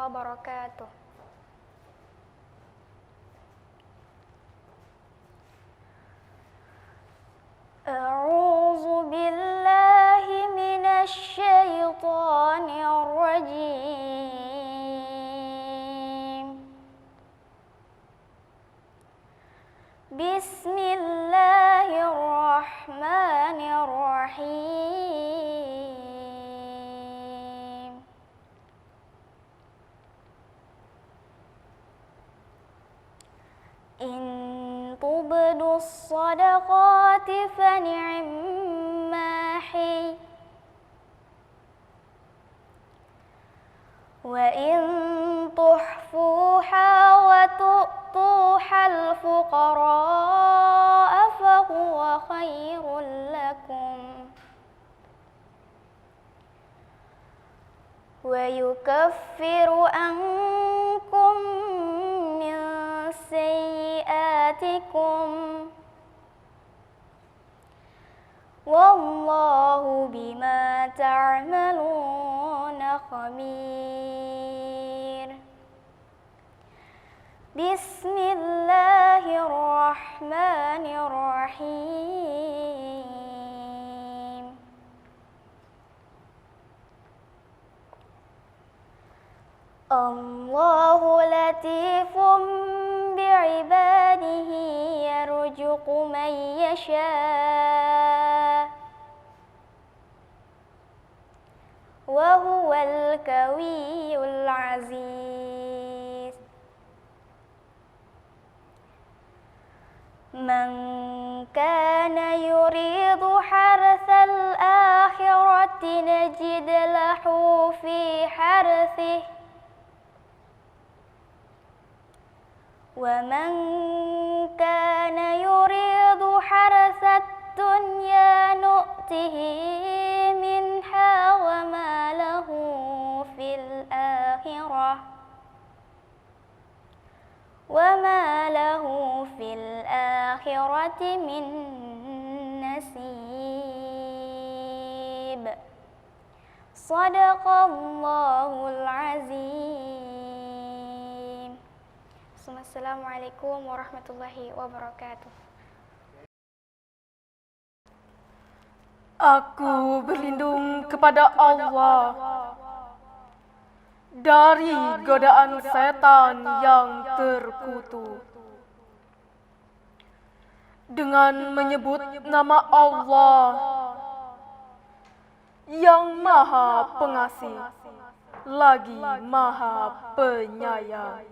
wabarakatuh. A'udzu billahi minasy syaithanir rajim. Bismillahirrahmanirrahim. In tubdus sadaqati fani'imma hi wa in tuhfuha wa tu'tuha al-fuqara'a fa huwa khairul lakum wa yukaffiru ankum min sayyi'atikum wallahu bima ta'maluna khabir. Bismillahirrahmanirrahim. Allahu latifum bi'ibadihi yarzuqu man yasha' wa huwal qawiyyul aziz. Man kana yuridu harthal akhirati najid lahu fi harthihi wa man kana yuridu harsat dunya nu'tihi minha wa ma lahu fil akhirah min nasib. Shadaqallahul azim. Assalamualaikum warahmatullahi wabarakatuh. Aku berlindung kepada Allah dari godaan setan yang terkutuk. Dengan menyebut nama Allah yang Maha Pengasih lagi Maha Penyayang.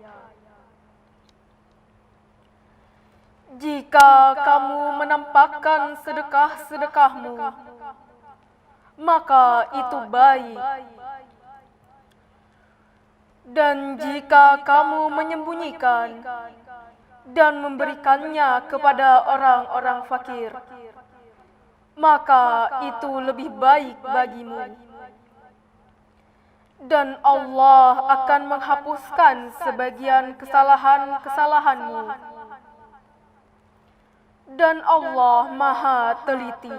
Jika kamu menampakkan sedekah-sedekahmu, maka itu baik. Dan jika kamu menyembunyikan dan memberikannya kepada orang-orang fakir, maka itu lebih baik bagimu. Dan Allah akan menghapuskan sebagian kesalahan-kesalahanmu. Dan Allah Maha teliti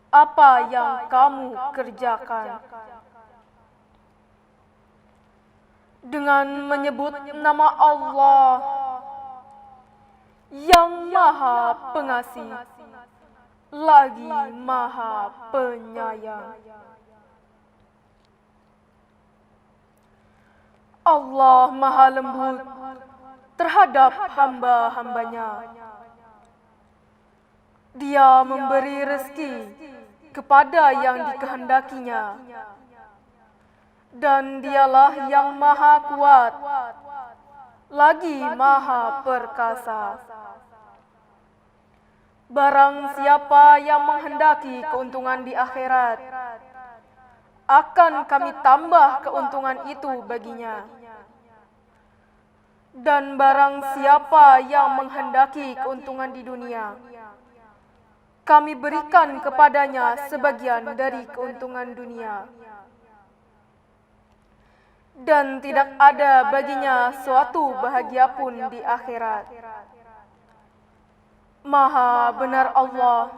apa yang kamu kerjakan. Dengan menyebut nama Allah yang Maha Pengasih lagi Maha Penyayang. Allah Maha lembut terhadap hamba-hambanya. Dia memberi rezeki kepada yang dikehendakinya. Dan dialah yang Maha Kuat, lagi Maha Perkasa. Barang siapa yang menghendaki keuntungan di akhirat, akan kami tambah keuntungan itu baginya. Dan barang siapa yang menghendaki keuntungan di dunia, kami berikan kepadanya sebagian dari keuntungan dunia. Dan tidak ada baginya suatu bahagia pun di akhirat. Maha benar Allah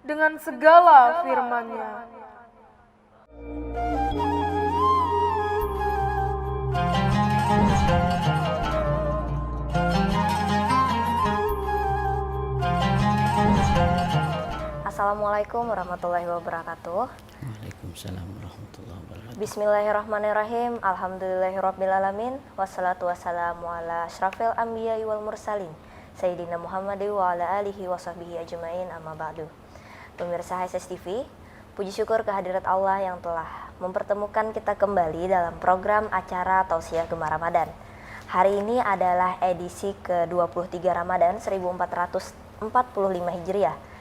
dengan segala firman-Nya. Assalamualaikum warahmatullahi wabarakatuh. Waalaikumsalam warahmatullahi wabarakatuh. Bismillahirrahmanirrahim. Alhamdulillahirrabbilalamin. Wassalatu wassalamu ala asyrafil anbiya wal mursalin Sayyidina Muhammad wa ala alihi wa sahbihi ajma'in, amma ba'du. Pemirsa HSS TV, puji syukur kehadirat Allah yang telah mempertemukan kita kembali dalam program acara Tausiah Gemar Ramadan. Hari ini adalah edisi ke-23 Ramadan 1445 Hijriah.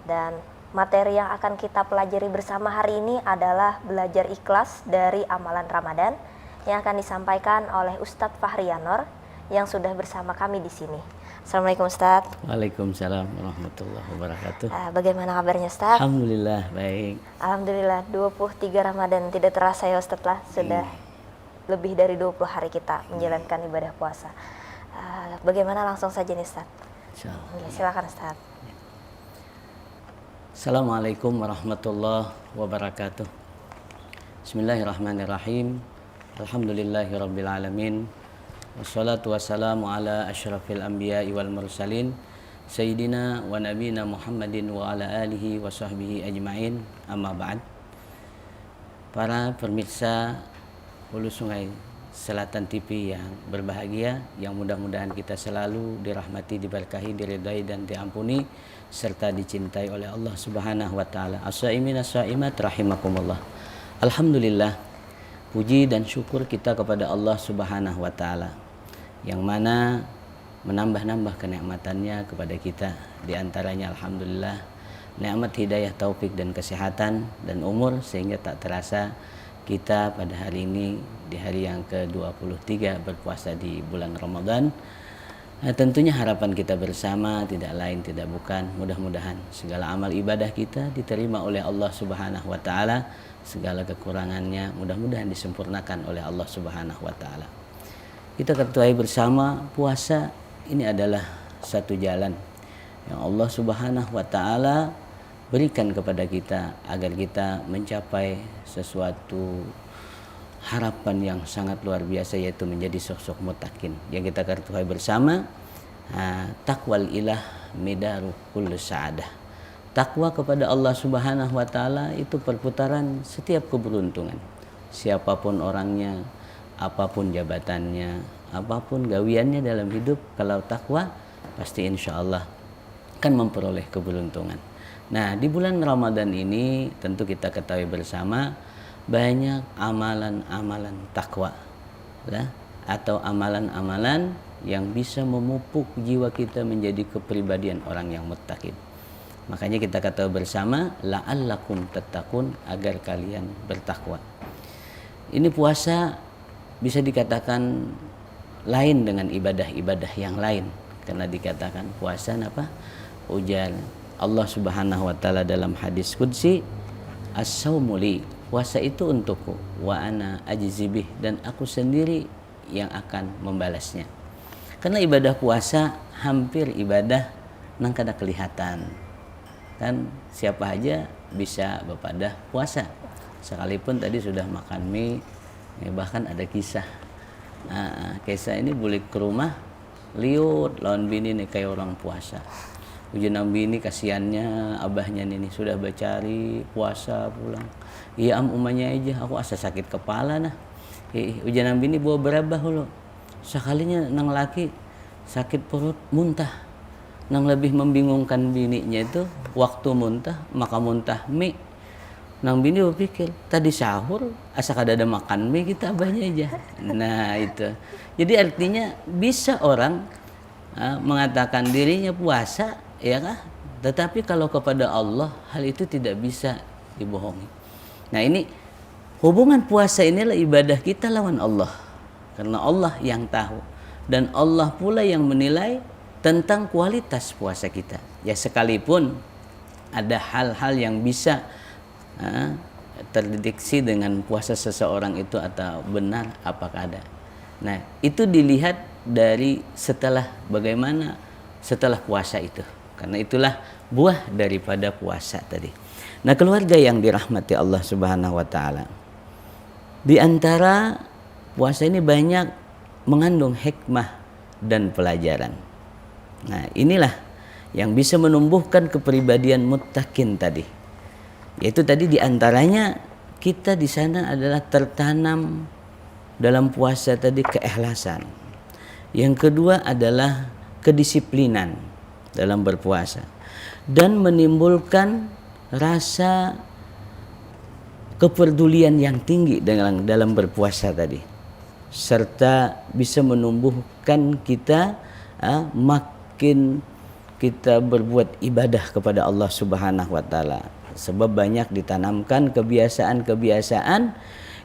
Dan materi yang akan kita pelajari bersama hari ini adalah belajar ikhlas dari amalan Ramadan yang akan disampaikan oleh Ustadz Fahri Yanor yang sudah bersama kami di sini. Assalamualaikum Ustadz. Waalaikumsalam warahmatullahi wabarakatuh. Bagaimana kabarnya Ustadz? Alhamdulillah baik. Alhamdulillah 23 Ramadan tidak terasa ya Ustadz lah, sudah lebih dari 20 hari kita menjalankan ibadah puasa. Bagaimana langsung saja nih Ustadz? Insyaallah. Silakan Ustadz. Assalamualaikum warahmatullahi wabarakatuh. Bismillahirrahmanirrahim. Alhamdulillahirabbil alamin. Wassalatu wassalamu ala asyrafil anbiya'i wal mursalin Sayyidina wa nabiyina Muhammadin wa ala alihi wa sahbihi ajma'in, amma ba'd. Para pemirsa Hulu Sungai Selatan TV yang berbahagia, yang mudah-mudahan kita selalu dirahmati, diberkahi, diridai dan diampuni serta dicintai oleh Allah Subhanahu wa taala. As-saimin as-saimat rahimakumullah. Alhamdulillah, puji dan syukur kita kepada Allah Subhanahu wa taala yang mana menambah-nambah kenikmatannya kepada kita. Di antaranya alhamdulillah nikmat hidayah, taufik dan kesehatan dan umur sehingga tak terasa kita pada hari ini di hari yang ke-23 berpuasa di bulan Ramadan. Tentunya harapan kita bersama tidak lain tidak bukan mudah-mudahan segala amal ibadah kita diterima oleh Allah Subhanahu wa taala, segala kekurangannya mudah-mudahan disempurnakan oleh Allah Subhanahu wa taala. Kita ketahui bersama puasa ini adalah satu jalan yang Allah Subhanahu wa taala berikan kepada kita agar kita mencapai sesuatu harapan yang sangat luar biasa, yaitu menjadi sosok muttaqin yang kita ketahui bersama. Taqwal ilah midaru kulli sa'adah. Takwa kepada Allah Subhanahu wa taala itu perputaran setiap keberuntungan. Siapapun orangnya, apapun jabatannya, apapun gawiannya dalam hidup, kalau takwa pasti insya Allah akan memperoleh keberuntungan. Nah, di bulan Ramadan ini tentu kita ketahui bersama banyak amalan-amalan takwa lah, atau amalan-amalan yang bisa memupuk jiwa kita menjadi kepribadian orang yang muttaqin. Makanya kita ketahui bersama la'allakum tattaqun, agar kalian bertakwa. Ini puasa bisa dikatakan lain dengan ibadah-ibadah yang lain karena dikatakan puasa apa? Ujar Allah Subhanahu wa taala dalam hadis qudsi, as-saumu li, puasa itu untukku, wa ana ajzibih, dan aku sendiri yang akan membalasnya. Karena ibadah puasa hampir ibadah nang kada kelihatan. Kan siapa aja bisa berpadah puasa. Sekalipun tadi sudah makan mie, bahkan ada kisah. Kisah ini boleh ke rumah liut lawan bini nih kayak orang puasa. Ujian bini kasihannya abahnya ini sudah bercari puasa pulang. Iya umanya aja aku asa sakit kepala nah. Ujian bini bawa berabah lo. Sekalinya nang laki sakit perut muntah. Nang lebih membingungkan bininya itu waktu muntah maka muntah mie. Nang bini berpikir tadi sahur asa kada ada makan mie kita abahnya aja. Nah itu. Jadi artinya bisa orang mengatakan dirinya puasa, ya kah? Tetapi kalau kepada Allah hal itu tidak bisa dibohongi. Nah ini hubungan puasa inilah ibadah kita lawan Allah. Karena Allah yang tahu dan Allah pula yang menilai tentang kualitas puasa kita. Ya sekalipun ada hal-hal yang bisa terdeteksi dengan puasa seseorang itu atau benar apakah ada. Nah itu dilihat dari bagaimana setelah puasa itu. Karena itulah buah daripada puasa tadi. Nah, keluarga yang dirahmati Allah Subhanahu wa taala. Di antara puasa ini banyak mengandung hikmah dan pelajaran. Nah, inilah yang bisa menumbuhkan kepribadian muttaqin tadi. Yaitu tadi diantaranya kita di sana adalah tertanam dalam puasa tadi keikhlasan. Yang kedua adalah kedisiplinan dalam berpuasa dan menimbulkan rasa kepedulian yang tinggi dalam berpuasa tadi, serta bisa menumbuhkan kita makin kita berbuat ibadah kepada Allah Subhanahu wa taala, sebab banyak ditanamkan kebiasaan-kebiasaan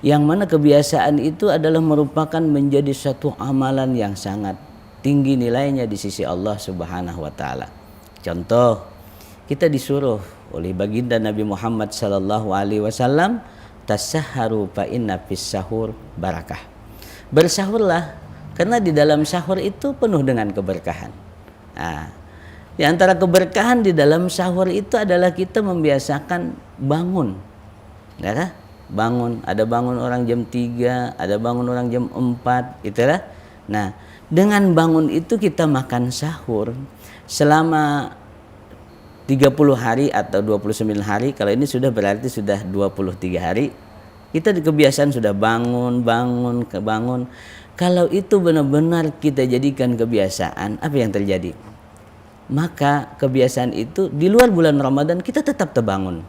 yang mana kebiasaan itu adalah merupakan menjadi satu amalan yang sangat tinggi nilainya di sisi Allah Subhanahu wa taala. Contoh, kita disuruh oleh baginda Nabi Muhammad sallallahu alaihi wasallam, tasahharu fa inna fis sahur barakah. Bersahurlah karena di dalam sahur itu penuh dengan keberkahan. Nah, di antara keberkahan di dalam sahur itu adalah kita membiasakan bangun. Ya kan? Bangun, ada bangun orang jam 3, ada bangun orang jam 4, itulah. Nah, dengan bangun itu kita makan sahur selama 30 hari atau 29 hari. Kalau ini sudah berarti sudah 23 hari. Kita di kebiasaan sudah bangun. Kalau itu benar-benar kita jadikan kebiasaan, apa yang terjadi? Maka kebiasaan itu di luar bulan Ramadan kita tetap terbangun.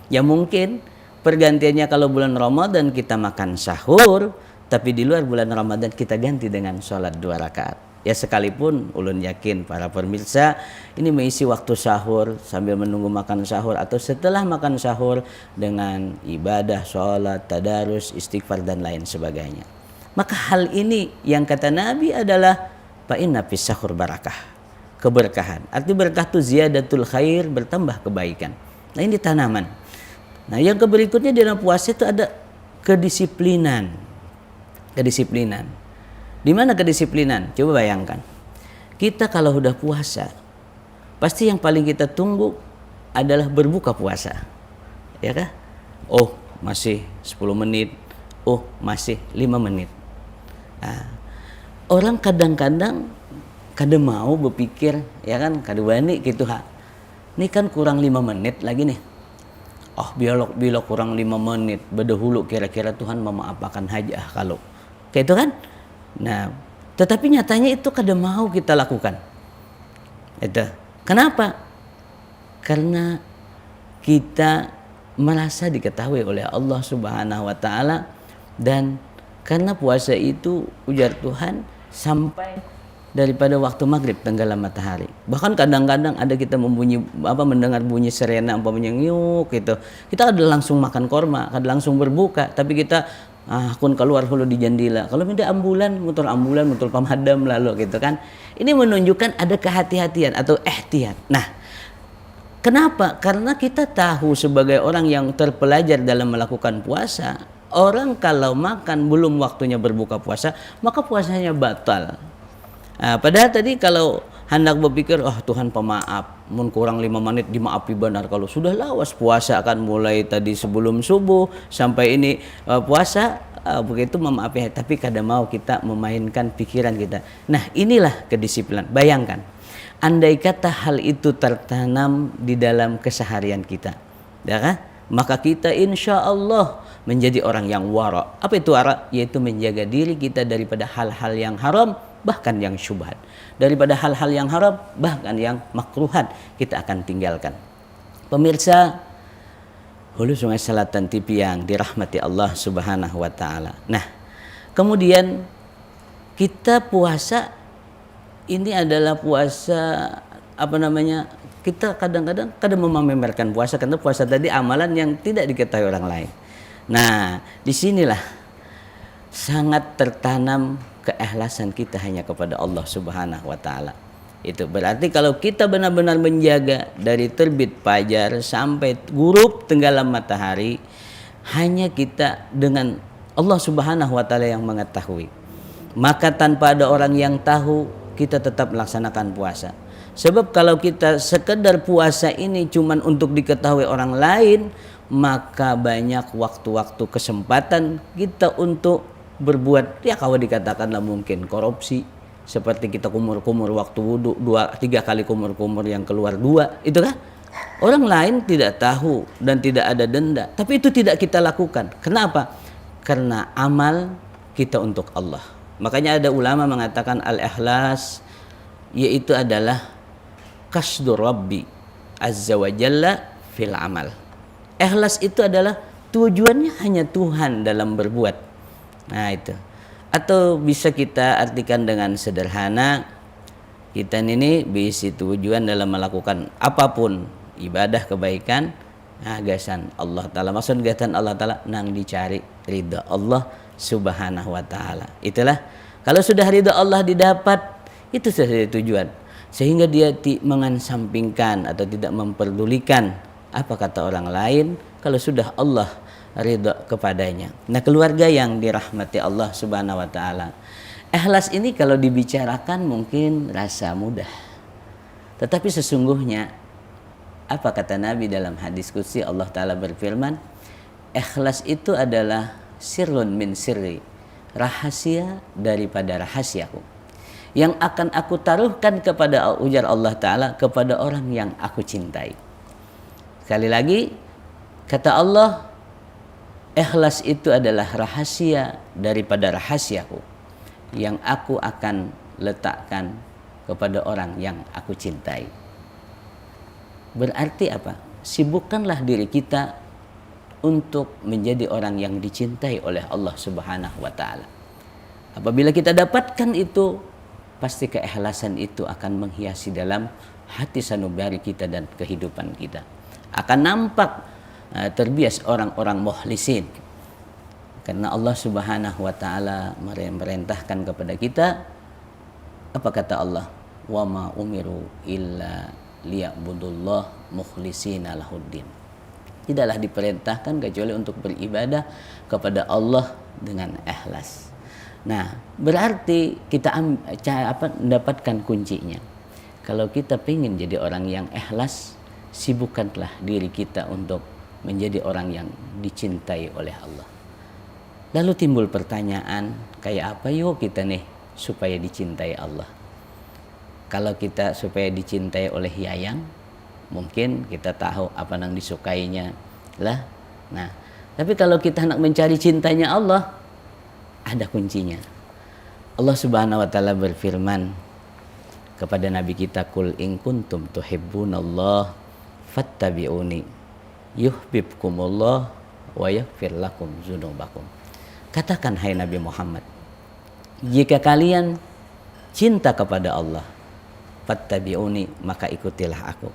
Ya mungkin pergantiannya kalau bulan Ramadan kita makan sahur, tapi di luar bulan Ramadan kita ganti dengan sholat 2 rakaat. Ya sekalipun ulun yakin para pemirsa ini mengisi waktu sahur sambil menunggu makan sahur atau setelah makan sahur dengan ibadah, sholat, tadarus, istighfar dan lain sebagainya. Maka hal ini yang kata Nabi adalah fa inna fis sahur barakah. Keberkahan. Arti berkah itu ziyadatul khair, bertambah kebaikan. Nah ini tanaman. Nah yang berikutnya di dalam puasa itu ada kedisiplinan. Kedisiplinan. Di mana kedisiplinan? Coba bayangkan. Kita kalau udah puasa, pasti yang paling kita tunggu adalah berbuka puasa. Ya kan? Oh, masih 10 menit. Oh, masih 5 menit. Nah, orang kadang-kadang kada mau berpikir, ya kan, kada wani gitu ha. Ini kan kurang 5 menit lagi nih. Oh, bila kurang 5 menit, bedahulu kira-kira Tuhan memaafkan hajah kalau. Kayak itu kan? Nah, tetapi nyatanya itu kada mau kita lakukan. Itu. Kenapa? Karena kita merasa diketahui oleh Allah Subhanahu wa taala, dan karena puasa itu ujar Tuhan sampai daripada waktu maghrib tenggelam matahari. Bahkan kadang-kadang ada kita mendengar bunyi serena umpamanya nyuk gitu. Kita ada langsung makan korma, ada langsung berbuka, tapi kita akun keluar hulu di jendela. Kalau minta ambulan, mutul pemadam lalu gitu kan. Ini menunjukkan ada kehati-hatian atau ihtiyat. Nah, kenapa? Karena kita tahu sebagai orang yang terpelajar dalam melakukan puasa, orang kalau makan belum waktunya berbuka puasa, maka puasanya batal. Nah, padahal tadi kalau hendak berpikir, oh Tuhan pemaaf, mun kurang 5 menit dimaafi benar. Kalau sudah lawas puasa akan mulai tadi sebelum subuh sampai ini puasa, begitu memaafi. Tapi kadang mau kita memainkan pikiran kita. Nah inilah kedisiplinan. Bayangkan, andai kata hal itu tertanam di dalam keseharian kita, ya kan? Maka kita insya Allah menjadi orang yang wara. Apa itu wara? Yaitu menjaga diri kita daripada hal-hal yang haram, bahkan yang syubhat. Daripada hal-hal yang haram, bahkan yang makruhat, kita akan tinggalkan. Pemirsa Hulu Sungai Selatan TV yang dirahmati Allah Subhanahu wa taala. Nah, kemudian kita puasa ini adalah puasa kita kadang-kadang memamerkan puasa, karena puasa tadi amalan yang tidak diketahui orang lain. Nah, disinilah sangat tertanam keikhlasan kita hanya kepada Allah Subhanahu wa taala. Itu berarti kalau kita benar-benar menjaga dari terbit fajar sampai gurub tenggelam matahari, hanya kita dengan Allah Subhanahu wa taala yang mengetahui. Maka tanpa ada orang yang tahu, kita tetap melaksanakan puasa. Sebab kalau kita sekedar puasa ini cuman untuk diketahui orang lain, maka banyak waktu-waktu kesempatan kita untuk berbuat, ya kalau dikatakanlah mungkin korupsi, seperti kita kumur-kumur waktu wudhu, 2-3 kali kumur-kumur yang keluar 2, itu kan? Orang lain tidak tahu dan tidak ada denda, tapi itu tidak kita lakukan. Kenapa? Karena amal kita untuk Allah. Makanya ada ulama mengatakan al-ikhlas yaitu adalah qasdu Rabbi azza wa jalla fil amal. Ikhlas itu adalah tujuannya hanya Tuhan dalam berbuat. Nah itu. Atau bisa kita artikan dengan sederhana, kita ini bisi tujuan dalam melakukan apapun ibadah kebaikan, gasan Allah Ta'ala. Maksud gasan Allah Ta'ala nang dicari ridha Allah Subhanahu wa Ta'ala. Itulah kalau sudah ridha Allah didapat, itu sudah tujuan. Sehingga dia mengesampingkan atau tidak memperdulikan apa kata orang lain kalau sudah Allah ridha kepadanya. Nah, keluarga yang dirahmati Allah Subhanahu wa Ta'ala, ikhlas ini kalau dibicarakan mungkin rasa mudah, tetapi sesungguhnya apa kata Nabi dalam hadis qudsi? Allah Ta'ala berfirman, ikhlas itu adalah sirrun min sirri, rahasia daripada rahasiaku, yang akan aku taruhkan kepada, ujar Allah Ta'ala, kepada orang yang aku cintai. Sekali lagi kata Allah, ikhlas itu adalah rahasia daripada rahasiaku yang aku akan letakkan kepada orang yang aku cintai. Berarti apa? Sibukkanlah diri kita untuk menjadi orang yang dicintai oleh Allah Subhanahu wa Ta'ala. Apabila kita dapatkan itu, pasti keikhlasan itu akan menghiasi dalam hati sanubari kita dan kehidupan kita. Akan nampak terbias orang-orang mukhlisin. Karena Allah Subhanahu wa Ta'ala merintahkan kepada kita, apa kata Allah? Wa ma umiru illa liya'budullah mukhlishina lahuddin. Tidaklah diperintahkan kecuali untuk beribadah kepada Allah dengan ikhlas. Nah, berarti kita mendapatkan kuncinya. Kalau kita ingin jadi orang yang ikhlas, sibukkanlah diri kita untuk menjadi orang yang dicintai oleh Allah. Lalu timbul pertanyaan, kayak apa yuk kita nih supaya dicintai Allah? Kalau kita supaya dicintai oleh Yayang, mungkin kita tahu apa yang disukainya lah. Nah, tapi kalau kita nak mencari cintanya Allah, ada kuncinya. Allah Subhanahu wa Ta'ala berfirman kepada Nabi kita, Qul in kuntum tuhibbunallah fattabi'uni yuhibbukumullah wa yaghfir lakum dzunubakum. Katakan hai Nabi Muhammad, jika kalian cinta kepada Allah, fattabi'uni, maka ikutilah aku.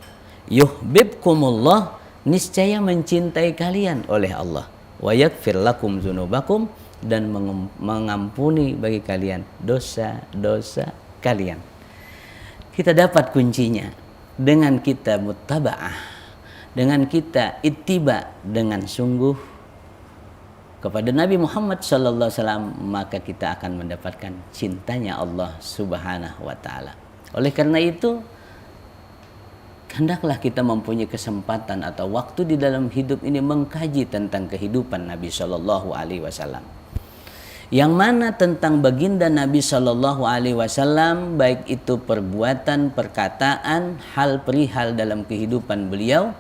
Yuhibbukumullah, niscaya mencintai kalian oleh Allah. Wa yaghfir lakum dzunubakum, dan mengampuni bagi kalian dosa-dosa kalian. Kita dapat kuncinya dengan kita muttaba'ah, dengan kita ittiba dengan sungguh kepada Nabi Muhammad sallallahu alaihi wasallam, maka kita akan mendapatkan cintanya Allah Subhanahu wa Ta'ala. Oleh karena itu, hendaklah kita mempunyai kesempatan atau waktu di dalam hidup ini mengkaji tentang kehidupan Nabi sallallahu alaihi wasallam. Yang mana tentang baginda Nabi sallallahu alaihi wasallam, baik itu perbuatan, perkataan, hal perihal dalam kehidupan beliau,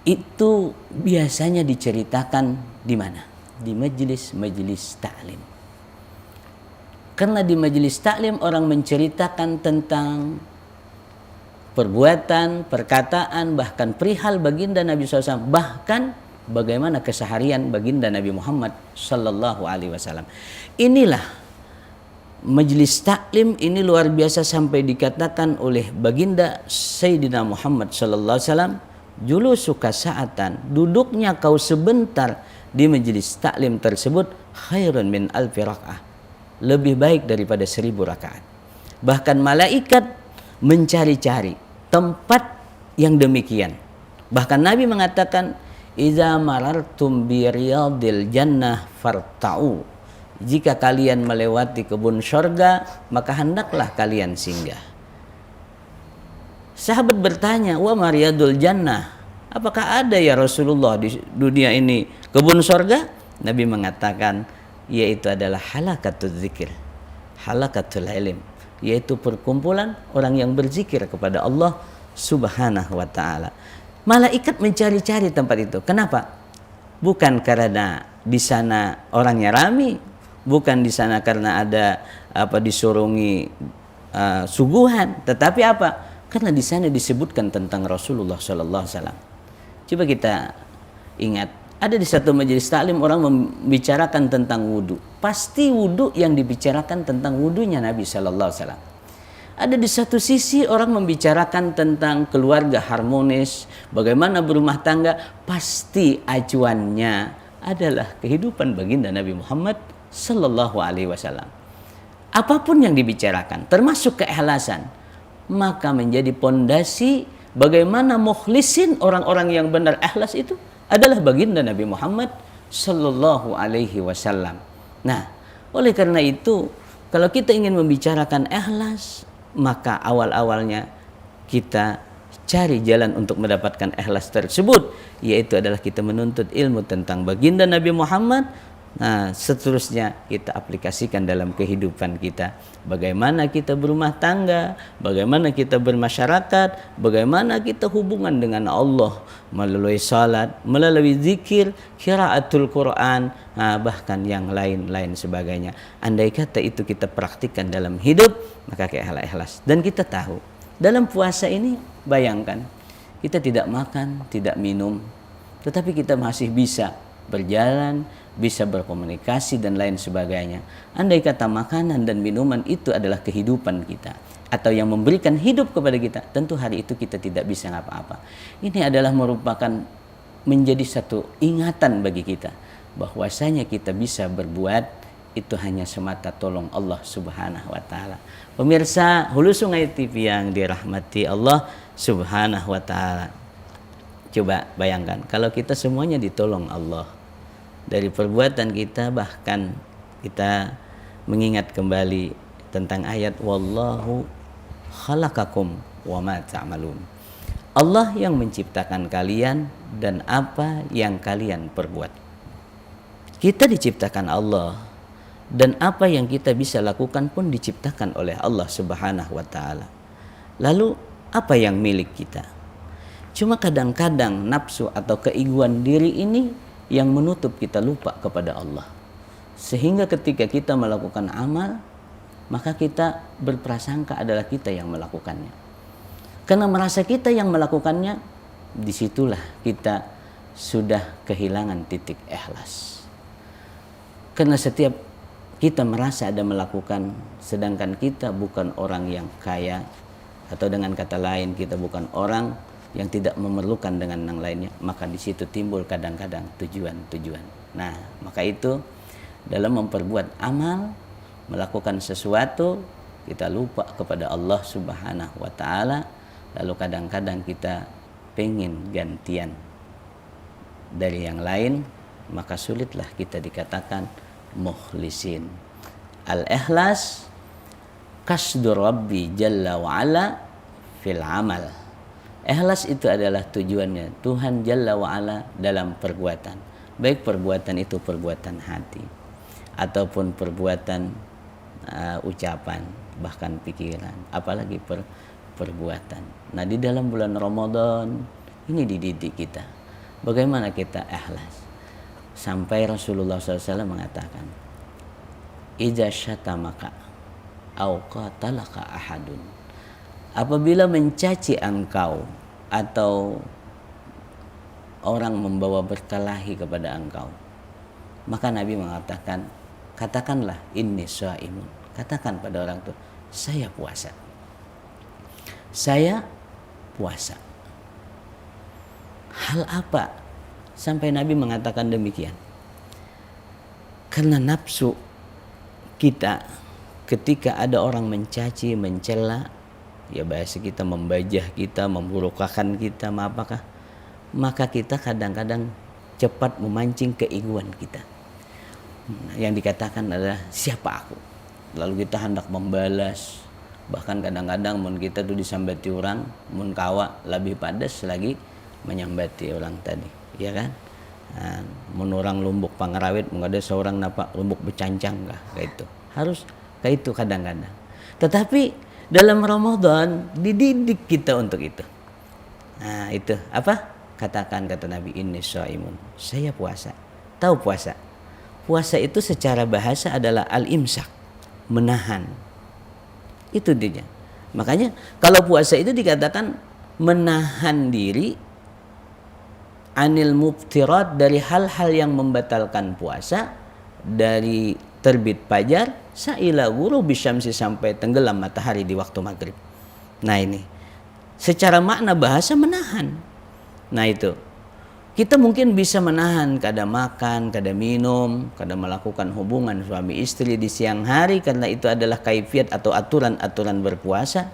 itu biasanya diceritakan di mana? Di majelis-majelis ta'lim. Karena di majelis taklim orang menceritakan tentang perbuatan, perkataan, bahkan perihal baginda Nabi SAW, bahkan bagaimana keseharian baginda Nabi Muhammad Sallallahu Alaihi Wasallam. Inilah majelis taklim ini luar biasa sampai dikatakan oleh baginda Sayyidina Muhammad Sallallahu Alaihi Wasallam, julusu kasaatan, duduknya kau sebentar di majelis taklim tersebut, khairun min alfi raka'ah, lebih baik daripada 1000 rakaat. Bahkan malaikat mencari-cari tempat yang demikian. Bahkan Nabi mengatakan, "Idza marartum bi riyadil jannah farta'u." Jika kalian melewati kebun surga, maka hendaklah kalian singgah. Sahabat bertanya, "Wa mariyadul jannah?" Apakah ada ya Rasulullah di dunia ini kebun surga? Nabi mengatakan, yaitu adalah halakatul zikir, halakatul ilm, yaitu perkumpulan orang yang berzikir kepada Allah Subhanahu wa taala. Malaikat mencari-cari tempat itu. Kenapa? Bukan karena di sana orangnya ramai, bukan di sana karena ada disurungi suguhan, tetapi apa? Karena di sana disebutkan tentang Rasulullah sallallahu alaihi wasallam. Coba kita ingat, ada di satu majelis taklim orang membicarakan tentang wudu. Pasti wudu yang dibicarakan tentang wudunya Nabi sallallahu alaihi wasallam. Ada di satu sisi orang membicarakan tentang keluarga harmonis, bagaimana berumah tangga, pasti acuannya adalah kehidupan baginda Nabi Muhammad sallallahu alaihi wasallam. Apapun yang dibicarakan, termasuk keikhlasan, maka menjadi pondasi bagaimana mukhlisin orang-orang yang benar ikhlas itu adalah baginda Nabi Muhammad sallallahu alaihi wasallam. Nah, oleh karena itu, kalau kita ingin membicarakan ikhlas, maka awal-awalnya kita cari jalan untuk mendapatkan ikhlas tersebut, yaitu adalah kita menuntut ilmu tentang baginda Nabi Muhammad. Nah, seterusnya kita aplikasikan dalam kehidupan kita. Bagaimana kita berumah tangga, bagaimana kita bermasyarakat, bagaimana kita hubungan dengan Allah melalui salat, melalui zikir, qiraatul Quran, bahkan yang lain-lain sebagainya. Andai kata itu kita praktikkan dalam hidup, maka ikhlas. Dan kita tahu, dalam puasa ini bayangkan, kita tidak makan, tidak minum, tetapi kita masih bisa berjalan, bisa berkomunikasi dan lain sebagainya. Andai kata makanan dan minuman itu adalah kehidupan kita, atau yang memberikan hidup kepada kita, tentu hari itu kita tidak bisa apa-apa. Ini adalah merupakan menjadi satu ingatan bagi kita, bahwasanya kita bisa berbuat itu hanya semata tolong Allah Subhanahu wa taala. Pemirsa Hulu Sungai TV yang dirahmati Allah Subhanahu wa taala. Coba bayangkan kalau kita semuanya ditolong Allah dari perbuatan kita, bahkan kita mengingat kembali tentang ayat wallahu khalaqakum wa ma ta'malun. Allah yang menciptakan kalian dan apa yang kalian perbuat. Kita diciptakan Allah dan apa yang kita bisa lakukan pun diciptakan oleh Allah Subhanahu wa taala. Lalu apa yang milik kita? Cuma kadang-kadang nafsu atau keegoan diri ini yang menutup kita lupa kepada Allah. Sehingga ketika kita melakukan amal, maka kita berprasangka adalah kita yang melakukannya. Karena merasa kita yang melakukannya, disitulah kita sudah kehilangan titik ikhlas. Karena setiap kita merasa ada melakukan, sedangkan kita bukan orang yang kaya, atau dengan kata lain kita bukan orang yang tidak memerlukan dengan yang lainnya, maka di situ timbul kadang-kadang tujuan-tujuan. Nah, maka itu dalam memperbuat amal, melakukan sesuatu, kita lupa kepada Allah Subhanahu wa taala, lalu kadang-kadang kita pengen gantian dari yang lain, maka sulitlah kita dikatakan mukhlisin. Al-ikhlas qasdu Rabbi jalla wa ala fil amal. Ikhlas itu adalah tujuannya Tuhan Jalla wa'ala dalam perbuatan. Baik perbuatan itu perbuatan hati, ataupun perbuatan ucapan, bahkan pikiran, apalagi perbuatan. Nah, di dalam bulan Ramadan ini dididik kita bagaimana kita ikhlas. Sampai Rasulullah SAW mengatakan, Iza syatamaka au qatalaka ahadun, apabila mencaci engkau atau orang membawa berkelahi kepada engkau, maka Nabi mengatakan, katakanlah inni shaimun. Katakan pada orang itu, saya puasa. Saya puasa. Hal apa sampai Nabi mengatakan demikian? Karena nafsu kita ketika ada orang mencaci, mencela, ya bahasa kita membajah kita, memburukakan kita, apakah, maka kita kadang-kadang cepat memancing keegoan kita. Yang dikatakan adalah siapa aku, lalu kita hendak membalas, bahkan kadang-kadang mun kita tuh disambati orang, mun kawa lebih padas lagi menyambati orang tadi, ya kan? Nah, mun orang Lumbuk Pangarawit, mun ada seorang napa Lumbuk Becancang kah, kayak itu harus kayak itu kadang-kadang. Tetapi dalam Ramadan dididik kita untuk itu. Nah, itu apa? Katakan kata Nabi, inni shaimun. Saya puasa. Tahu puasa? Puasa itu secara bahasa adalah al-imsak, menahan. Itu dia. Makanya kalau puasa itu dikatakan menahan diri anil mubtirat, dari hal-hal yang membatalkan puasa, dari terbit fajar saila ghurubi syamsi, sampai tenggelam matahari di waktu maghrib. Nah ini secara makna bahasa menahan. Nah itu kita mungkin bisa menahan kada makan, kada minum, kada melakukan hubungan suami istri di siang hari karena itu adalah kaifiat atau aturan-aturan berpuasa.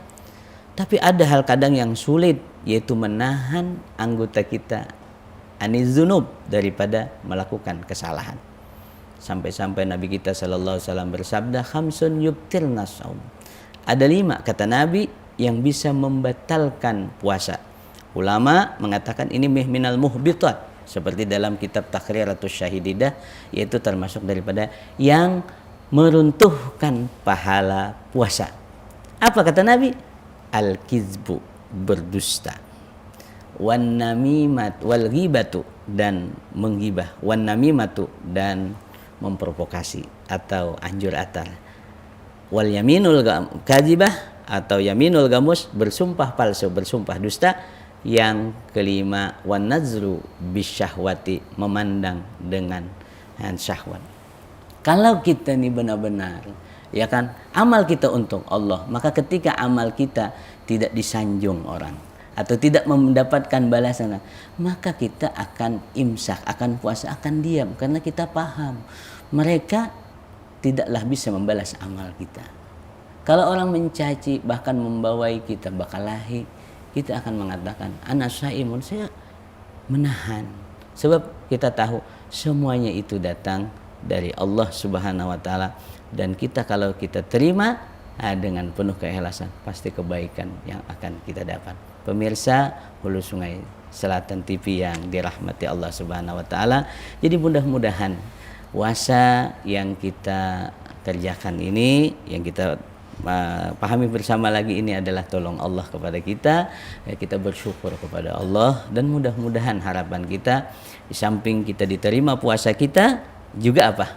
Tapi ada hal kadang yang sulit, yaitu menahan anggota kita anidzunub, daripada melakukan kesalahan. Sampai-sampai Nabi kita sallallahu alaihi wasallam bersabda, khamsun yubtirna shaum. Ada 5 kata Nabi yang bisa membatalkan puasa. Ulama mengatakan ini minal muhbitat, seperti dalam kitab Takriratus Syahididah, yaitu termasuk daripada yang meruntuhkan pahala puasa. Apa kata Nabi? Al-kizbu, berdusta, wan namimat wal ghibatu, dan menggibah, wan namimatu, dan memprovokasi atau anjur atar, wal yaminul kadzibah atau yaminul gamus, bersumpah palsu, bersumpah dusta. Yang kelima, wan nazru bisyahwati, memandang dengan syahwat. Kalau kita ini benar-benar, ya kan, amal kita untuk Allah, maka ketika amal kita tidak disanjung orang atau tidak mendapatkan balasan, maka kita akan imsak, akan puasa, akan diam, karena kita paham mereka tidaklah bisa membalas amal kita. Kalau orang mencaci, bahkan membawai kita bakalahi, kita akan mengatakan ana syaimun, saya menahan, sebab kita tahu semuanya itu datang dari Allah Subhanahu wa taala, dan kita kalau kita terima dengan penuh keikhlasan, pasti kebaikan yang akan kita dapat. Pemirsa Hulu Sungai Selatan TV yang dirahmati Allah Subhanahu wa taala, jadi mudah-mudahan puasa yang kita kerjakan ini, yang kita pahami bersama lagi, ini adalah tolong Allah kepada kita. Kita bersyukur kepada Allah, dan mudah-mudahan harapan kita, di samping kita diterima puasa kita, juga apa?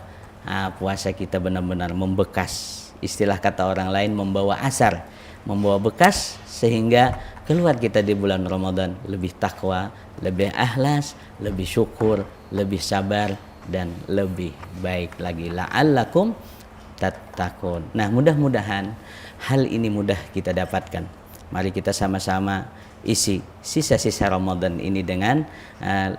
Puasa kita benar-benar membekas. Istilah kata orang lain, membawa asar, membawa bekas, sehingga keluar kita di bulan Ramadan lebih takwa, lebih ikhlas, lebih syukur, lebih sabar, dan lebih baik lagi. La'allakum tattaqun. Nah, mudah-mudahan hal ini mudah kita dapatkan. Mari kita sama-sama isi sisa-sisa Ramadan ini dengan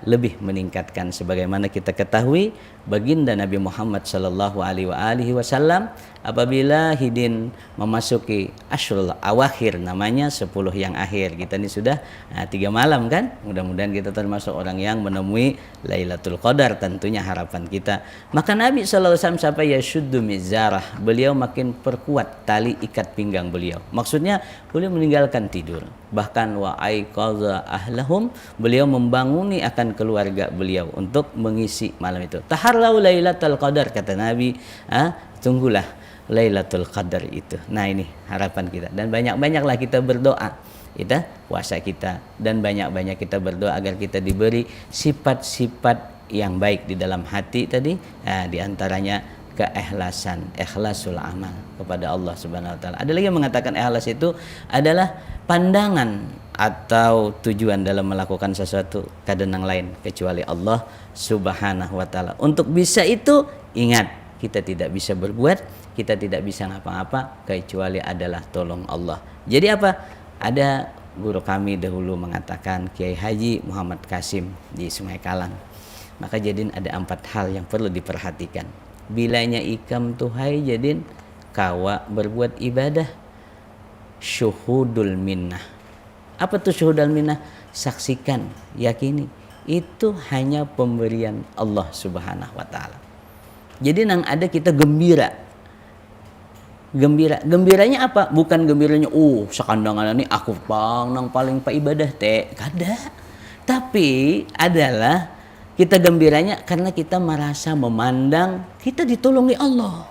lebih meningkatkan. Sebagaimana kita ketahui, baginda Nabi Muhammad sallallahu alaihi wasallam apabila hidin memasuki Ashrul Awakhir, namanya 10 yang akhir. Kita ini sudah 3 malam kan? Mudah-mudahan kita termasuk orang yang menemui Lailatul Qadar, tentunya harapan kita. Maka Nabi sallallahu alaihi wasallam sampai yashuddu mizarah, beliau makin perkuat tali ikat pinggang beliau. Maksudnya beliau meninggalkan tidur. Bahkan wa aiqadha ahlahum, beliau membanguni akan keluarga beliau untuk mengisi malam itu. Taharlau Lailatul Qadar, kata Nabi, tunggulah Lailatul Qadar itu. Nah, ini harapan kita, dan banyak-banyaklah kita berdoa, kita puasa kita, dan banyak-banyak kita berdoa agar kita diberi sifat-sifat yang baik di dalam hati tadi, di antaranya keikhlasan, ikhlasul amal kepada Allah Subhanahu wa taala. Ada lagi yang mengatakan ikhlas itu adalah pandangan atau tujuan dalam melakukan sesuatu kadang yang lain kecuali Allah Subhanahu wa taala. Untuk bisa itu, ingat, kita tidak bisa berbuat, kita tidak bisa ngapa-ngapa kecuali adalah tolong Allah. Jadi apa? Ada guru kami dahulu mengatakan, Kiai Haji Muhammad Kasim di Sungai Kalang. Maka jadin ada 4 hal yang perlu diperhatikan. Bilanya ikam tuhai jadin kawa berbuat ibadah. Syuhudul minnah. Apa tuh syuhudul minnah? Saksikan, yakini itu hanya pemberian Allah Subhanahu wa taala. Jadi nang ada kita gembira. Gembiranya apa? Bukan gembiranya sekandangan ini aku nang paling pa ibadah teh, kada. Tapi adalah kita gembiranya karena kita merasa memandang kita ditolongi Allah.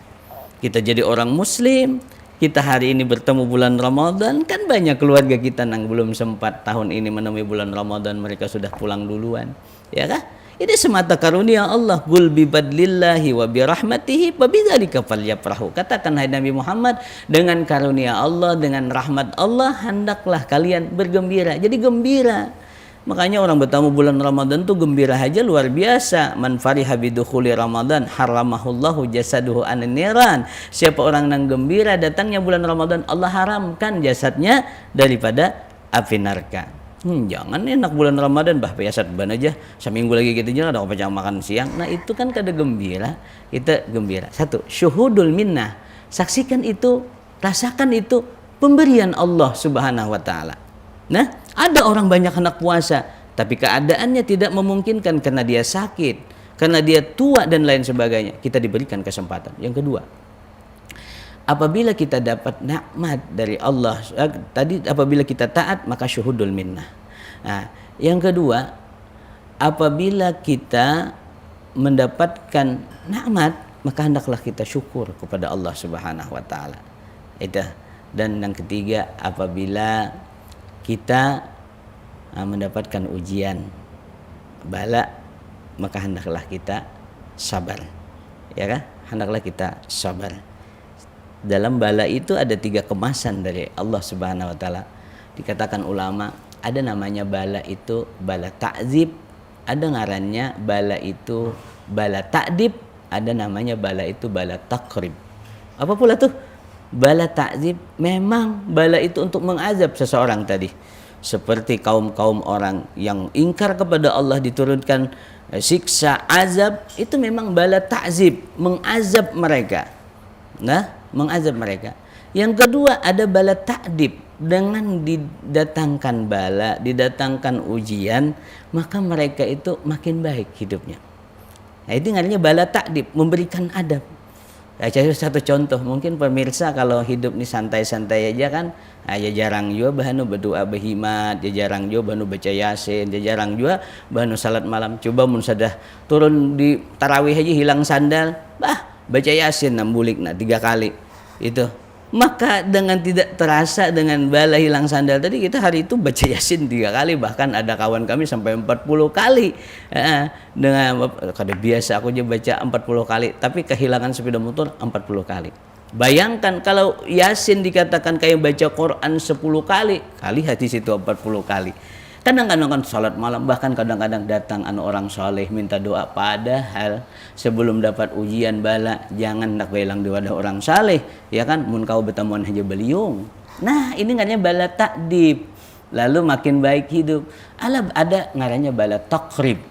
Kita jadi orang muslim, Kita hari ini bertemu bulan Ramadan, kan banyak keluarga kita yang belum sempat tahun ini menemui bulan Ramadan, mereka sudah pulang duluan, ya kan? Ini semata karunia Allah. Qul bi fadlillahi wa bi rahmatihi fa bidzalika falyafrahu. Katakan hai Nabi Muhammad, dengan karunia Allah, dengan rahmat Allah hendaklah kalian bergembira. Jadi gembira. Makanya orang bertamu bulan Ramadan tuh gembira aja luar biasa. Man fariha bidukhuli Ramadan haramahullahu jasaduhu anin niran. Siapa orang yang gembira datangnya bulan Ramadan, Allah haramkan jasadnya daripada api neraka. Jangan enak bulan Ramadan bah biasa ban aja. Seminggu lagi kita jalan ada apa makan siang. Nah itu kan kada gembira. Kita gembira. Satu, syuhudul minnah. Saksikan itu, rasakan itu pemberian Allah Subhanahu wa taala. Nah, ada orang banyak hendak puasa, tapi keadaannya tidak memungkinkan karena dia sakit, karena dia tua dan lain sebagainya. Kita diberikan kesempatan. Yang kedua, apabila kita dapat nikmat dari Allah, tadi apabila kita taat maka syuhudul minnah. Nah, yang kedua, apabila kita mendapatkan nikmat maka hendaklah kita syukur kepada Allah Subhanahu wa taala. Itu. Dan yang ketiga, apabila kita mendapatkan ujian bala maka hendaklah kita sabar, ya kan? Hendaklah kita sabar. Dalam bala itu ada 3 kemasan dari Allah Subhanahu wa taala. Dikatakan ulama, ada namanya bala itu bala ta'zib, ada ngarannya bala itu bala ta'dib, ada namanya bala itu bala takrib. Apa pula tuh? Bala ta'zib, memang bala itu untuk mengazab seseorang tadi. Seperti kaum-kaum orang yang ingkar kepada Allah diturunkan siksa azab, itu memang bala ta'zib, mengazab mereka. Nah, mengazab mereka. Yang kedua ada bala ta'dib, dengan didatangkan bala, didatangkan ujian, maka mereka itu makin baik hidupnya. Nah, itu namanya bala ta'dib, memberikan adab. Satu contoh, mungkin pemirsa kalau hidup nih santai-santai aja kan, ya jarang juga bahanu berdoa berhimat, ya jarang juga bahanu baca yasin, ya jarang juga bahanu salat malam. Coba mun sudah turun di tarawih aja hilang sandal, baca yasin 6 bulik 3 kali itu. Maka dengan tidak terasa, dengan bala hilang sandal tadi, kita hari itu baca yasin 3 kali, bahkan ada kawan kami sampai 40 kali. Dengan kada biasa aku aja baca 40 kali, tapi kehilangan sepeda motor 40 kali. Bayangkan kalau yasin dikatakan kayak baca Quran 10 kali, kali hadis itu 40 kali. Kadang-kadang kan salat malam, bahkan kadang-kadang datang orang soleh minta doa, padahal sebelum dapat ujian bala jangan nak bilang di wadah orang saleh, ya kan, mun kau bertemuan aja beliung. Nah ini namanya bala ta'dib, lalu makin baik hidup. Ada ngarannya bala takrib,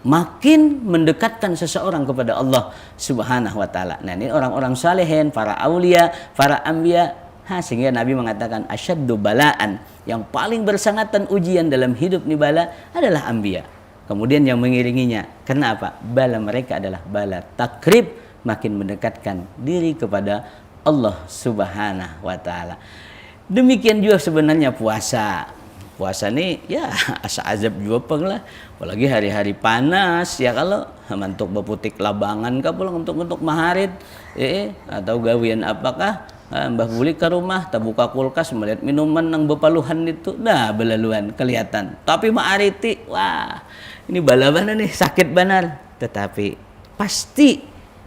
makin mendekatkan seseorang kepada Allah Subhanahu wa taala. Nah ini orang-orang salehin, para aulia, para anbiya. Sehingga Nabi mengatakan asyaddu balaan, yang paling bersangatan ujian dalam hidup ni bala adalah anbiya. Kemudian yang mengiringinya, kenapa? Bala mereka adalah bala takrib, makin mendekatkan diri kepada Allah Subhanahu wa taala. Demikian juga sebenarnya puasa. Puasa nih ya asa azab juga peng lah, apalagi hari-hari panas ya, kalau mantuk beputik labangan kah pulang untuk maharit atau gawian apakah, Mbah Buli ke rumah, tak buka kulkas, melihat minuman yang bepaluhan itu, dah belaluan kelihatan. Tapi ma'ariti, wah ini bala mana nih, sakit benar. Tetapi pasti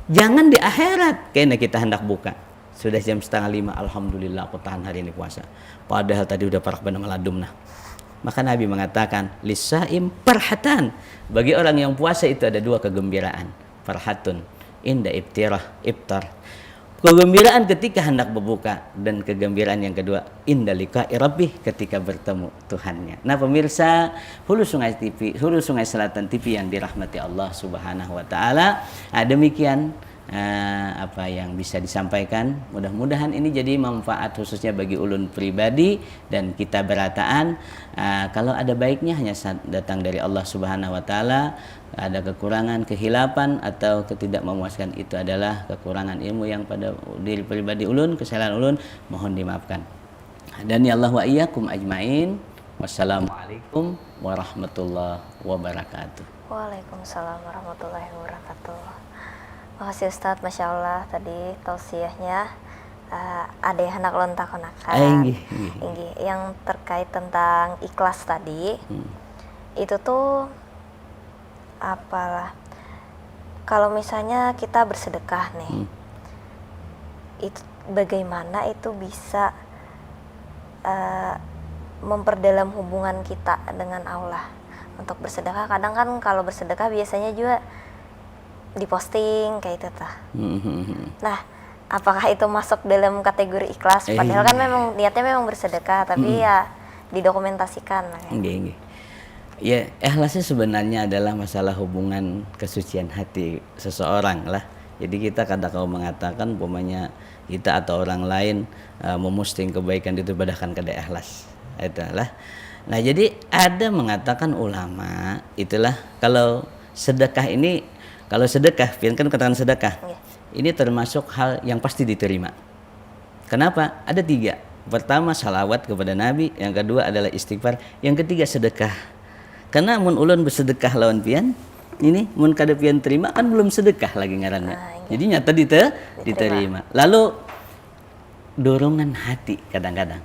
jangan di akhirat, kayaknya kita hendak buka. Sudah jam 4:30, alhamdulillah aku tahan hari ini puasa. Padahal tadi udah parak benar maladum nah. Maka Nabi mengatakan, lisaim farhatan. Bagi orang yang puasa itu ada 2 kegembiraan. Farhatun inda iftar. Kegembiraan ketika hendak berbuka, dan kegembiraan yang kedua inda liqa'i rabbih, ketika bertemu Tuhannya. Nah pemirsa Hulu Sungai TV, Hulu Sungai Selatan TV yang dirahmati Allah Subhanahu wa taala, demikian apa yang bisa disampaikan. Mudah-mudahan ini jadi manfaat khususnya bagi ulun pribadi dan kita berataan. Kalau ada baiknya hanya datang dari Allah Subhanahu wa taala. Ada kekurangan, kehilapan atau ketidakmemuaskan, itu adalah kekurangan ilmu yang pada diri pribadi ulun, kesalahan ulun, mohon dimaafkan. Dan ya Allah wa iyyakum ajmain. Wassalamualaikum warahmatullahi wabarakatuh. Waalaikumsalam warahmatullahi wabarakatuh. Makasih Ustadz, Masya Allah tadi tausiahnya. ada yang hendak lontak konakan. Inggih. Yang terkait tentang ikhlas tadi, itu tuh apalah, kalau misalnya kita bersedekah nih, itu bagaimana itu bisa memperdalam hubungan kita dengan Allah untuk bersedekah. Kadang kan kalau bersedekah biasanya juga diposting kayak itu tah. Nah, apakah itu masuk dalam kategori ikhlas? Padahal kan memang niatnya memang bersedekah, tapi ya didokumentasikan. Ya, ikhlasnya sebenarnya adalah masalah hubungan kesucian hati seseorang lah. Jadi kita kadang kau mengatakan umpamanya kita atau orang lain memosting kebaikan itu padahkan kada ikhlas. Itulah. Nah, jadi ada mengatakan ulama itulah kalau sedekah ini, kalau sedekah, pian kan katakan sedekah. Ini termasuk hal yang pasti diterima. Kenapa? Ada 3. Pertama salawat kepada Nabi, yang kedua adalah istighfar, yang ketiga sedekah. Karena mun ulun bersedekah lawan pian, ini mun kada pian terima kan belum sedekah lagi ngarannya. Jadi nyata diterima. Lalu dorongan hati kadang-kadang.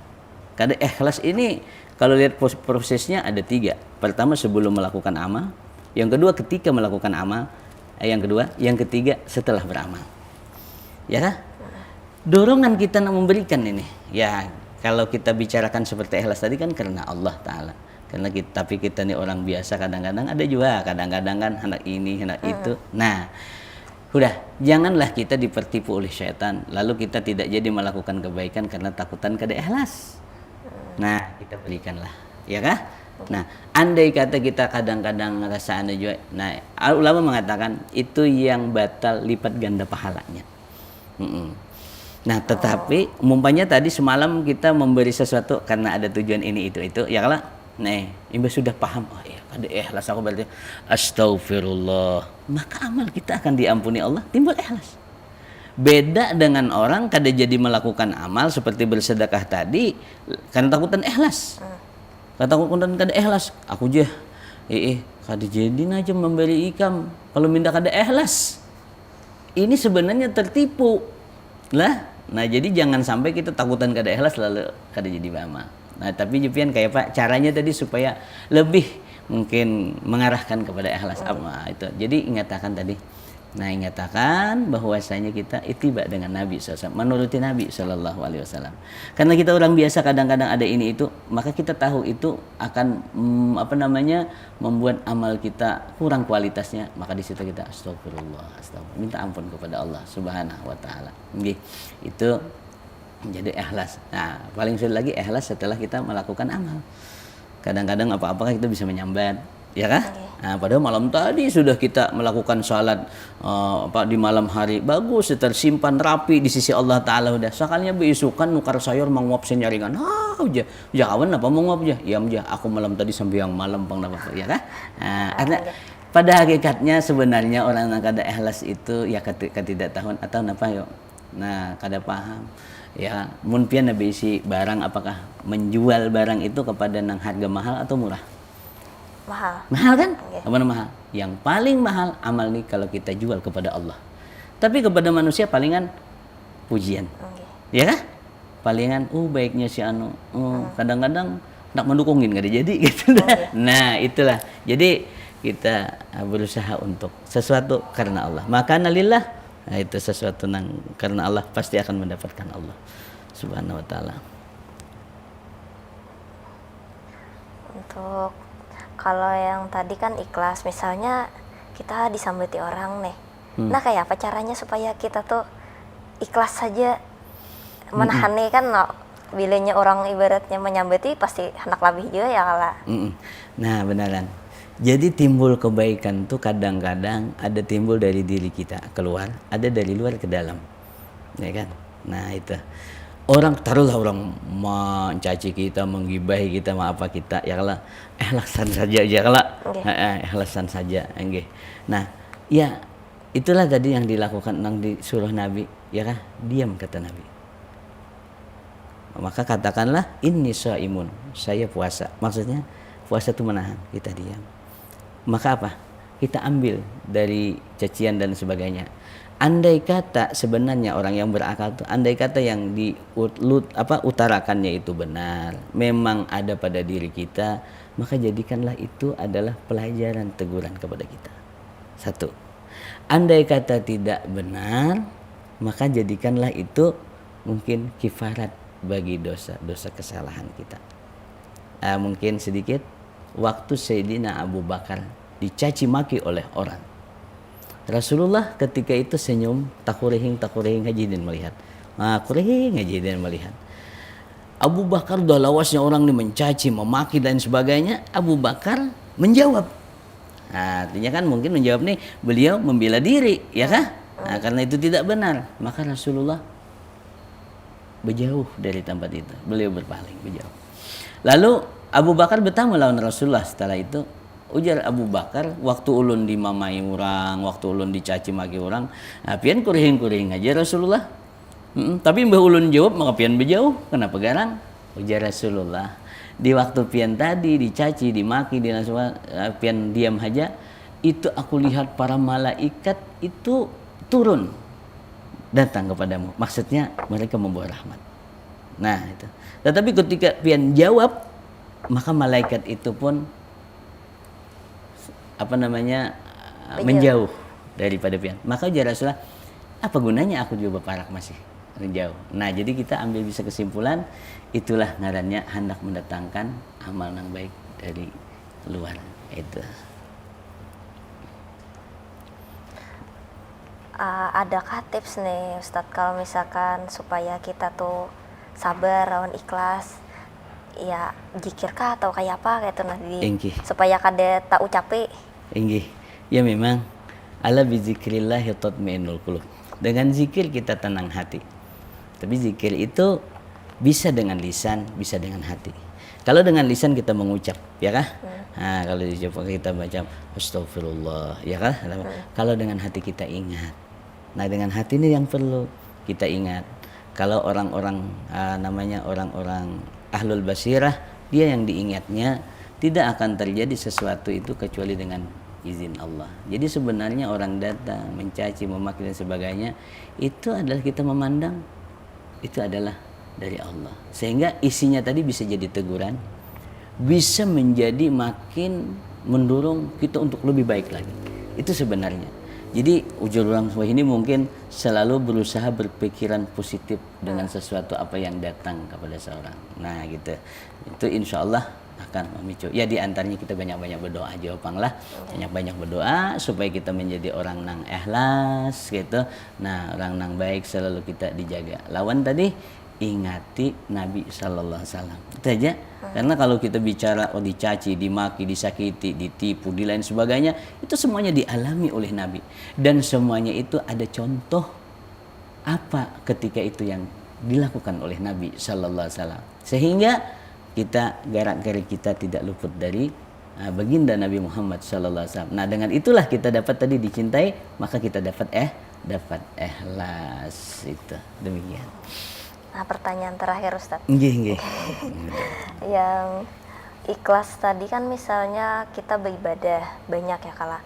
Kada ikhlas ini kalau lihat prosesnya ada 3. Pertama sebelum melakukan amal, yang kedua ketika melakukan amal, yang kedua, yang ketiga setelah beramal. Ya kan? Dorongan kita nak memberikan ini. Ya, kalau kita bicarakan seperti ikhlas tadi kan karena Allah Ta'ala. Karena kita, tapi kita nih orang biasa kadang-kadang ada juga, kadang-kadang kan hendak ini, hendak itu. Nah, udah, janganlah kita dipertipu oleh syaitan. Lalu kita tidak jadi melakukan kebaikan karena takutan kada ikhlas. Nah, kita berikanlah, ya kah? Nah, andai kata kita kadang-kadang ngerasa anda juga, nah, ulama mengatakan itu yang batal lipat ganda pahalanya. Nah, tetapi umpamanya tadi semalam kita memberi sesuatu karena ada tujuan ini itu, ya kalau, nah, imbas sudah paham, oh iya, kada ikhlas aku berarti astagfirullah, maka amal kita akan diampuni Allah, timbul ikhlas. Beda dengan orang kada jadi melakukan amal seperti bersedekah tadi karena takutan ikhlas. Takutan kada ikhlas, aku je kada jadi aja memberi ikam kalau minta kada ikhlas. Ini sebenarnya tertipu lah. Nah, jadi jangan sampai kita takutan kada ikhlas lalu kada jadi beramal. Nah, tapi jepian kayak Pak caranya tadi supaya lebih mungkin mengarahkan kepada ikhlas apa itu. Jadi ingatakan tadi. Nah, ingatakan bahwasanya kita ittiba dengan Nabi SAW, menuruti Nabi SAW. Karena kita orang biasa kadang-kadang ada ini itu, maka kita tahu itu akan membuat amal kita kurang kualitasnya. Maka di situ kita astagfirullah, minta ampun kepada Allah Subhanahu wa taala. Itu menjadi ikhlas. Nah, paling sulit lagi ikhlas setelah kita melakukan amal. Kadang-kadang apa-apakah kita bisa menyambat, ya kah? Nah, padahal malam tadi sudah kita melakukan salat di malam hari bagus, tersimpan rapi di sisi Allah Taala udah. Sakalnya beisukan nukar sayur menguap senyaringan. Uja kawan apa menguap aja? Ya aku malam tadi sambil yang malam bang dapat, ya kah? Nah, karena pada hakikatnya sebenarnya orang yang kada ikhlas itu ya ketidaktahuan atau apa yuk. Nah, kada paham. Ya, mun pian nabi isi barang apakah menjual barang itu kepada nang harga mahal atau murah? Mahal kan? Apa mahal? Yang paling mahal amal nih kalau kita jual kepada Allah. Tapi kepada manusia palingan pujian. Ya kan? Palingan baiknya si anu. Kadang-kadang nak mendukungin enggak jadi gitu. Nah, itulah. Jadi kita berusaha untuk sesuatu karena Allah. Maka nalillah, nah, itu sesuatu nang karena Allah pasti akan mendapatkan Allah Subhanahu wa taala. Untuk kalau yang tadi kan ikhlas, misalnya kita disambati orang nih. Nah, kayak apa caranya supaya kita tuh ikhlas saja menahan nih kan bilanya orang ibaratnya menyambati pasti hendak lebih juga ya kala. Nah, benaran. Jadi timbul kebaikan tuh kadang-kadang ada timbul dari diri kita keluar, ada dari luar ke dalam. Ya kan? Nah, itu. Orang taruhlah orang mencaci kita, menggibahi kita, apa kita, ya kalau ikhlasan saja, ya kalau ikhlasan saja, enggak. Nah, ya itulah tadi yang dilakukan nang di surah Nabi, ya kan? Diam kata Nabi. Maka katakanlah inni shaimun, saya puasa. Maksudnya puasa itu menahan, kita diam. Maka apa? kita ambil dari cacian dan sebagainya. Andai kata sebenarnya orang yang berakal itu, andai kata yang diutarakannya itu benar, memang ada pada diri kita, maka jadikanlah itu adalah pelajaran teguran kepada kita. Satu. Andai kata tidak benar, maka jadikanlah itu mungkin kifarat bagi dosa-dosa kesalahan kita. Mungkin sedikit, waktu Sayyidina Abu Bakar dicaci maki oleh orang, Rasulullah ketika itu senyum, takurihing hajidin melihat. Kurihing hajidin melihat. Abu Bakar udah lawasnya orang ini mencaci, memaki dan sebagainya. Abu Bakar menjawab. Artinya kan mungkin menjawab nih, beliau membela diri, ya kah? Karena itu tidak benar, maka Rasulullah berjauh dari tempat itu. Beliau berpaling, berjauh. Lalu Abu Bakar bertemu lawan Rasulullah setelah itu. Ujar Abu Bakar, waktu ulun dimamai orang, waktu ulun dicaci maki orang, pian kuring aja Rasulullah. Tapi mbah ulun jawab, maka pian berjauh. Kenapa garang? Ujar Rasulullah, di waktu pian tadi dicaci, dimaki, pian diam aja, itu aku lihat para malaikat itu turun datang kepadamu. Maksudnya mereka membawa rahmat. Nah itu. Tetapi ketika pian jawab, maka malaikat itu pun menjauh daripada pian. Maka ujar Rasulullah, apa gunanya aku juga berparak masih menjauh. Nah jadi kita ambil bisa kesimpulan, itulah ngarannya hendak mendatangkan amal yang baik dari luar. Itu. Adakah tips nih Ustadz kalau misalkan supaya kita tuh sabar lawan ikhlas, ya zikir kah atau kayak apa gitu supaya kada tak ucapi? Inggih, ya memang ala bizikrillah tatma'innul qulub. Dengan zikir kita tenang hati. Tapi zikir itu bisa dengan lisan, bisa dengan hati. Kalau dengan lisan kita mengucap, ya kah? Kalau diucap kita baca astagfirullah, ya kah? Kalau dengan hati kita ingat. Nah, dengan hati ini yang perlu kita ingat. Kalau orang-orang orang-orang ahlul basirah, dia yang diingatnya tidak akan terjadi sesuatu itu kecuali dengan izin Allah. Jadi sebenarnya orang datang mencaci, memaki dan sebagainya, itu adalah kita memandang itu adalah dari Allah. Sehingga isinya tadi bisa jadi teguran, bisa menjadi makin mendorong kita untuk lebih baik lagi. Itu sebenarnya. Jadi ujur orang tua ini mungkin selalu berusaha berpikiran positif dengan sesuatu apa yang datang kepada seorang. Nah gitu. Itu insya Allah akan memicu. Ya di antaranya kita banyak-banyak berdoa aja opang lah. Banyak-banyak berdoa supaya kita menjadi orang nang ikhlas gitu. Nah orang nang baik selalu kita dijaga. Lawan tadi ingati Nabi Sallallahu Alaihi Wasallam. Itu aja. Karena kalau kita bicara dicaci, dimaki, disakiti, ditipu, di lain sebagainya, itu semuanya dialami oleh Nabi. Dan semuanya itu ada contoh apa ketika itu yang dilakukan oleh Nabi Sallallahu Alaihi Wasallam. Sehingga kita gerak-gerik kita tidak luput dari baginda Nabi Muhammad Sallallahu Alaihi Wasallam. Nah dengan itulah kita dapat tadi dicintai, maka kita dapat ikhlas. Itu demikian. Nah pertanyaan terakhir Ustadz. Nggih. Yang ikhlas tadi kan misalnya kita beribadah banyak ya kala.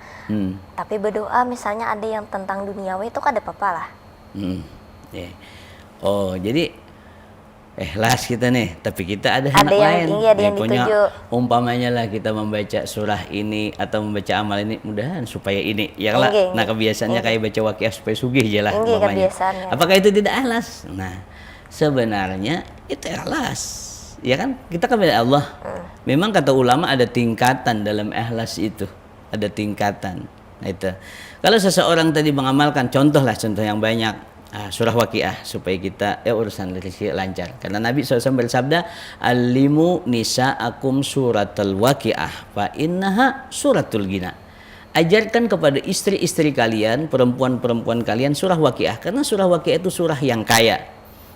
Tapi berdoa misalnya ada yang tentang duniawi itu kada apa-apa lah. Oh jadi ikhlas kita nih, tapi kita ada yang lain. Ada yang punya dituju. Umpamanya lah kita membaca surah ini atau membaca amal ini, mudahan supaya ini, ya lah. Nah kebiasaannya kayak baca waqiah supaya sugih aja lah. Apakah itu tidak ikhlas? Nah sebenarnya itu ikhlas, ya kan? Kita kan beda Allah. Memang kata ulama ada tingkatan dalam ikhlas itu, ada tingkatan. Nah itu. Kalau seseorang tadi mengamalkan, contoh yang banyak. Surah Waqiah supaya kita urusan rezeki lancar. Karena Nabi SAW bersabda, "Alimu nisa'akum suratul Waqiah fa innaha suratul ghina." Ajarkan kepada istri-istri kalian, perempuan-perempuan kalian surah Waqiah karena surah Waqiah itu surah yang kaya.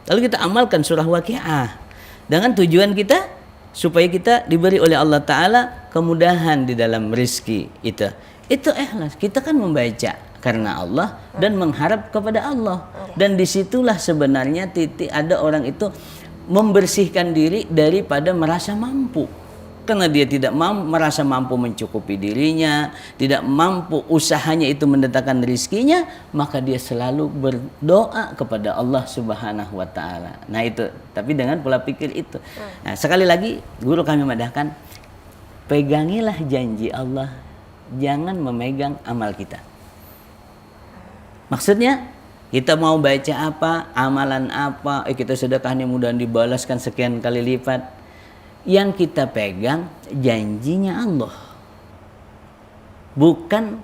Lalu kita amalkan surah Waqiah dengan tujuan kita supaya kita diberi oleh Allah Ta'ala kemudahan di dalam rezeki itu. Itu ikhlas. Kita kan membaca karena Allah dan mengharap kepada Allah. Dan disitulah sebenarnya titik ada orang itu membersihkan diri daripada merasa mampu. karena dia tidak merasa mampu mencukupi dirinya, tidak mampu usahanya itu mendatangkan rizkinya, maka dia selalu berdoa kepada Allah Subhanahu wa taala. Nah itu, tapi dengan pola pikir itu. Nah, sekali lagi guru kami madahkan, pegangilah janji Allah, jangan memegang amal kita. Maksudnya kita mau baca apa, amalan apa, kita sedekahnya mudah dibalaskan sekian kali lipat. Yang kita pegang janjinya Allah. Bukan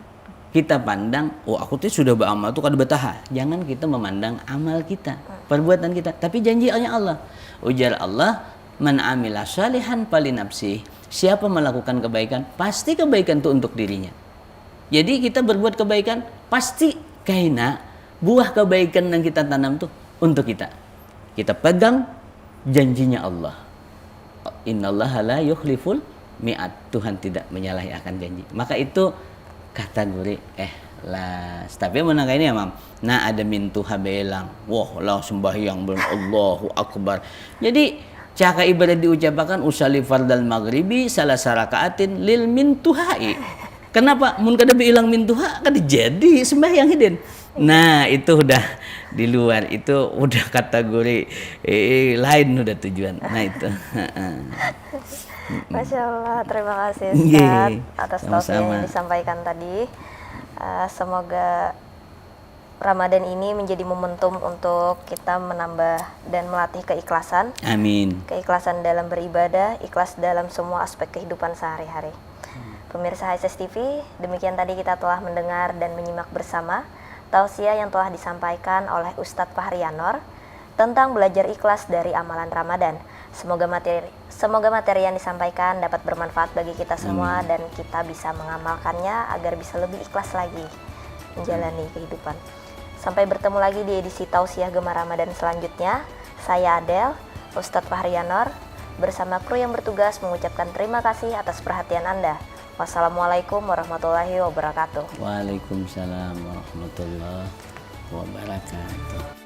kita pandang, oh aku tuh sudah beramal tuh kada betah. Jangan kita memandang amal kita, perbuatan kita, tapi janjinya Allah. Ujar Allah, man amila salihan falinafsih. Siapa melakukan kebaikan, pasti kebaikan itu untuk dirinya. Jadi kita berbuat kebaikan, pasti kaina buah kebaikan yang kita tanam tuh untuk kita. Kita pegang janjinya Allah. Innallaha la yukhliful mi'ad. Tuhan tidak menyalahi akan janji. Maka itu kategori ikhlas. Tapi menangkap ini ya mam. Nah ada mintuha belang. Wah lah sembahyang belum Allahu Akbar. Jadi caka ibadah diucapkan usali fardal maghribi salah sarakaatin lil mintuhai. Kenapa? Mun kada bilang mintuha kada jadi sembahyang hidin. Nah itu udah di luar, itu udah kategori lain, udah tujuan. Nah itu. Masya Allah, terima kasih Ustaz atas tausiah yang disampaikan tadi. Semoga Ramadan ini menjadi momentum untuk kita menambah dan melatih keikhlasan. Amin. Keikhlasan dalam beribadah, ikhlas dalam semua aspek kehidupan sehari-hari. Pemirsa HSS TV, demikian tadi kita telah mendengar dan menyimak bersama tausiah yang telah disampaikan oleh Ustadz Fahri Anwar tentang belajar ikhlas dari amalan Ramadan. Semoga materi yang disampaikan dapat bermanfaat bagi kita semua dan kita bisa mengamalkannya agar bisa lebih ikhlas lagi menjalani kehidupan. Sampai bertemu lagi di edisi tausiah Gemar Ramadan selanjutnya. Saya Adel, Ustadz Fahri Anwar bersama kru yang bertugas mengucapkan terima kasih atas perhatian Anda. Wassalamualaikum warahmatullahi wabarakatuh. Waalaikumsalam warahmatullahi wabarakatuh.